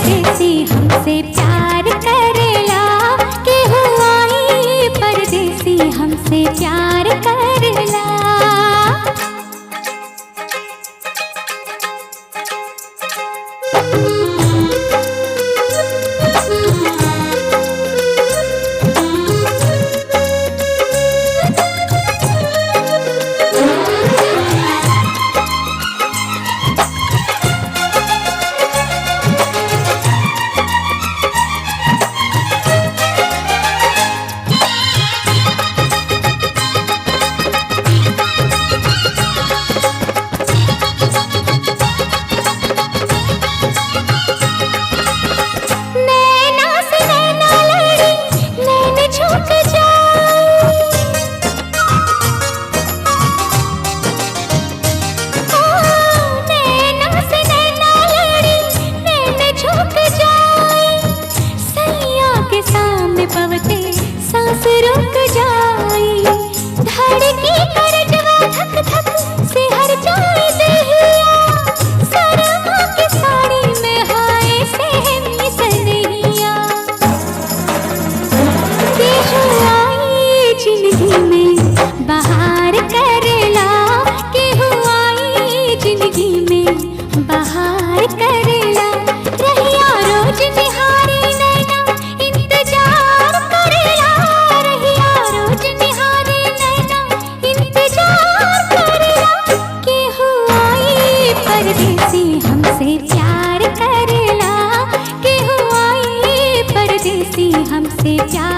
परदेसी हमसे प्यार करेला, केहू आई परदेसी हमसे प्यार करेला। पवते सांस रुक जाई, धड़की करजवा धक धक से हर जाए दहिया, सरमा की साड़ी में हाय सहमी सनहिया। केहू आई जिंदगी में बहार करेला, केहू आई जिंदगी में बहार करेला। रहिया रोज निहारी नैना इंतजार करेला, रहिया रोज निहारी नैना इंतजार करेला। केहू आई परदेसी हमसे प्यार करेला, केहू आई परदेसी हमसे प्यार